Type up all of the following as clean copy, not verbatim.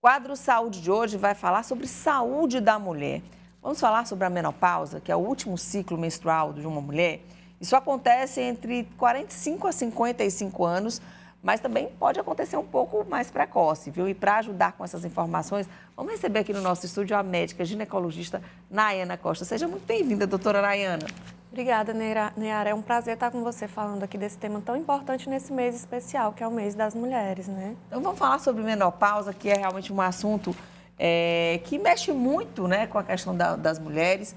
Quadro Saúde de hoje vai falar sobre saúde da mulher. Vamos falar sobre a menopausa, que é o último ciclo menstrual de uma mulher. Isso acontece entre 45 a 55 anos, mas também pode acontecer um pouco mais precoce, viu? E para ajudar com essas informações, vamos receber aqui no nosso estúdio a médica ginecologista Nayana Costa. Seja muito bem-vinda, doutora Nayana. Obrigada, Neyara. É um prazer estar com você falando aqui desse tema tão importante nesse mês especial, que é o mês das mulheres, né? Então vamos falar sobre menopausa, que é realmente um assunto que mexe muito, né, com a questão das mulheres.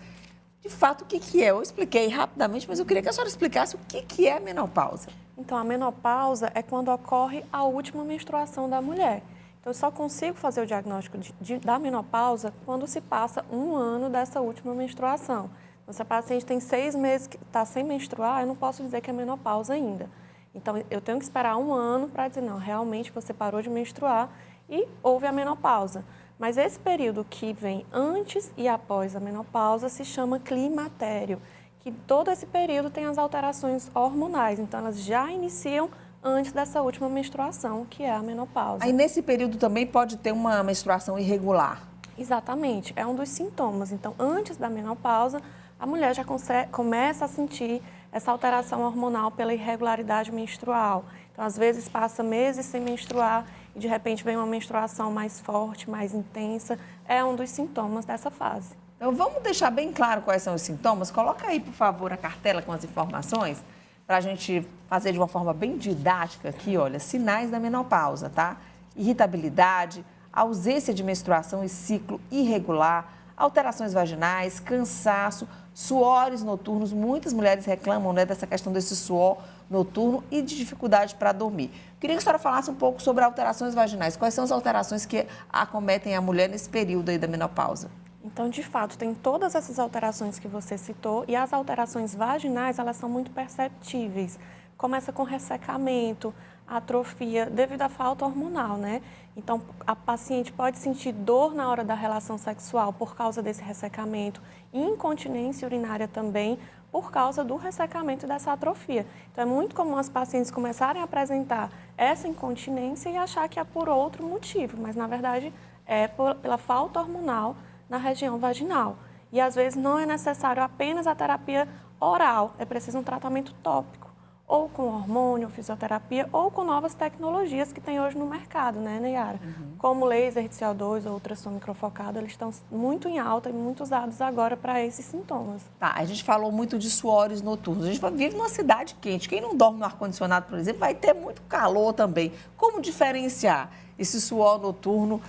De fato, o que é? Eu expliquei rapidamente, mas eu queria que a senhora explicasse o que é a menopausa. Então, a menopausa é quando ocorre a última menstruação da mulher. Então, eu só consigo fazer o diagnóstico da menopausa quando se passa um ano dessa última menstruação. Então, se a paciente tem 6 meses que está sem menstruar, eu não posso dizer que é menopausa ainda. Então, eu tenho que esperar um ano para dizer, não, realmente você parou de menstruar e houve a menopausa. Mas esse período que vem antes e após a menopausa se chama climatério, que todo esse período tem as alterações hormonais, então elas já iniciam antes dessa última menstruação, que é a menopausa. Aí, nesse período também pode ter uma menstruação irregular? Exatamente, é um dos sintomas. Então, antes da menopausa, a mulher já começa a sentir essa alteração hormonal pela irregularidade menstrual. Então, às vezes, passa meses sem menstruar e, de repente, vem uma menstruação mais forte, mais intensa. É um dos sintomas dessa fase. Então, vamos deixar bem claro quais são os sintomas? Coloca aí, por favor, a cartela com as informações, para a gente fazer de uma forma bem didática aqui, olha, sinais da menopausa, tá? Irritabilidade, ausência de menstruação e ciclo irregular, alterações vaginais, cansaço, suores noturnos. Muitas mulheres reclamam, né, dessa questão desse suor noturno e de dificuldade para dormir. Queria que a senhora falasse um pouco sobre alterações vaginais. Quais são as alterações que acometem a mulher nesse período aí da menopausa? Então, de fato, tem todas essas alterações que você citou e as alterações vaginais, elas são muito perceptíveis. Começa com ressecamento, atrofia, devido à falta hormonal, né? Então, a paciente pode sentir dor na hora da relação sexual por causa desse ressecamento, incontinência urinária também, por causa do ressecamento dessa atrofia. Então, é muito comum as pacientes começarem a apresentar essa incontinência e achar que é por outro motivo, mas, na verdade, é pela falta hormonal na região vaginal. E, às vezes, não é necessário apenas a terapia oral, é preciso um tratamento tópico, ou com hormônio, fisioterapia, ou com novas tecnologias que tem hoje no mercado, né, Neyara? Como laser de CO2 ou ultrassom microfocado, eles estão muito em alta e muito usados agora para esses sintomas. Tá, a gente falou muito de suores noturnos. A gente vive numa cidade quente. Quem não dorme no ar-condicionado, por exemplo, vai ter muito calor também. Como diferenciar esse suor noturno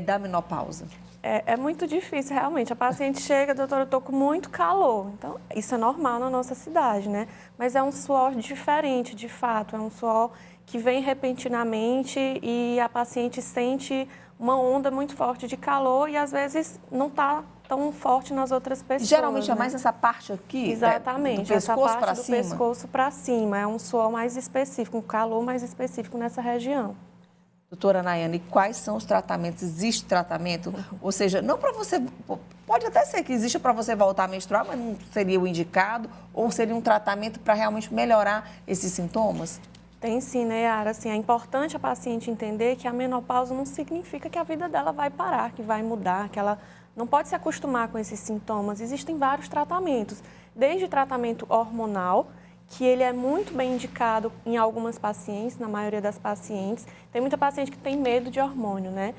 da menopausa? É muito difícil, realmente. A paciente chega, doutora, eu estou com muito calor. Então, isso é normal na nossa cidade, né? Mas é um suor diferente, de fato. É um suor que vem repentinamente e a paciente sente uma onda muito forte de calor e, às vezes, não está tão forte nas outras pessoas. Geralmente é né? mais essa parte aqui, Exatamente, do pescoço essa para parte do cima? pescoço para cima. É um suor mais específico, um calor mais específico nessa região. Doutora Nayana, e quais são os tratamentos? Existe tratamento? Ou seja, não para você... Pode até ser que exista para você voltar a menstruar, mas não seria o indicado? Ou seria um tratamento para realmente melhorar esses sintomas? Tem sim, né, Yara? Assim, é importante a paciente entender que a menopausa não significa que a vida dela vai parar, que vai mudar, que ela não pode se acostumar com esses sintomas. Existem vários tratamentos, desde tratamento hormonal, que ele é muito bem indicado em algumas pacientes, na maioria das pacientes. Tem muita paciente que tem medo de hormônio, né?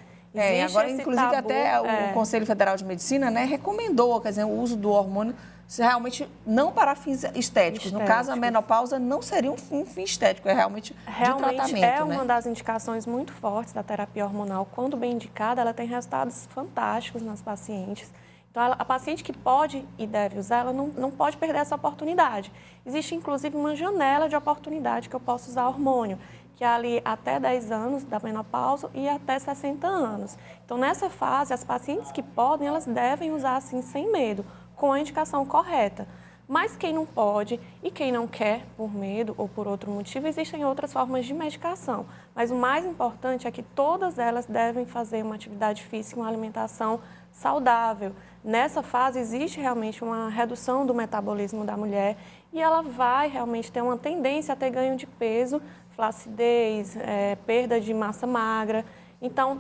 Agora, inclusive, tabu, até o Conselho Federal de Medicina, né, recomendou, quer dizer, o uso do hormônio realmente não para fins estéticos. No caso, a menopausa não seria um fim estético, é realmente de tratamento. É uma das indicações muito fortes da terapia hormonal. Quando bem indicada, ela tem resultados fantásticos nas pacientes. Então, a paciente que pode e deve usar, ela não pode perder essa oportunidade. Existe, inclusive, uma janela de oportunidade que eu posso usar hormônio, que é ali até 10 anos da menopausa e até 60 anos. Então, nessa fase, as pacientes que podem, elas devem usar assim, sem medo, com a indicação correta. Mas quem não pode e quem não quer, por medo ou por outro motivo, existem outras formas de medicação. Mas o mais importante é que todas elas devem fazer uma atividade física, uma alimentação saudável. Nessa fase, existe realmente uma redução do metabolismo da mulher e ela vai realmente ter uma tendência a ter ganho de peso, flacidez, perda de massa magra. Então,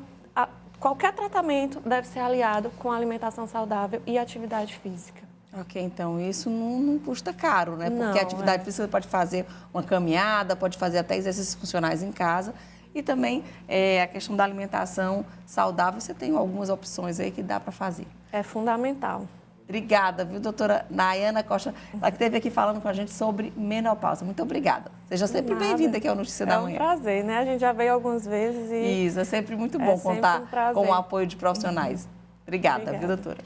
qualquer tratamento deve ser aliado com alimentação saudável e atividade física. Ok, então isso não custa caro, né? Porque Não, a atividade física você pode fazer uma caminhada, pode fazer até exercícios funcionais em casa. E também a questão da alimentação saudável, você tem algumas opções aí que dá para fazer. É fundamental. Obrigada, viu, doutora Nayana Costa, ela que esteve aqui falando com a gente sobre menopausa. Muito obrigada. Seja sempre bem-vinda aqui ao Notícia da Manhã. É um prazer, né? A gente já veio algumas vezes e... Isso, é sempre muito bom sempre contar um prazer. com o apoio de profissionais. Obrigada, viu, doutora?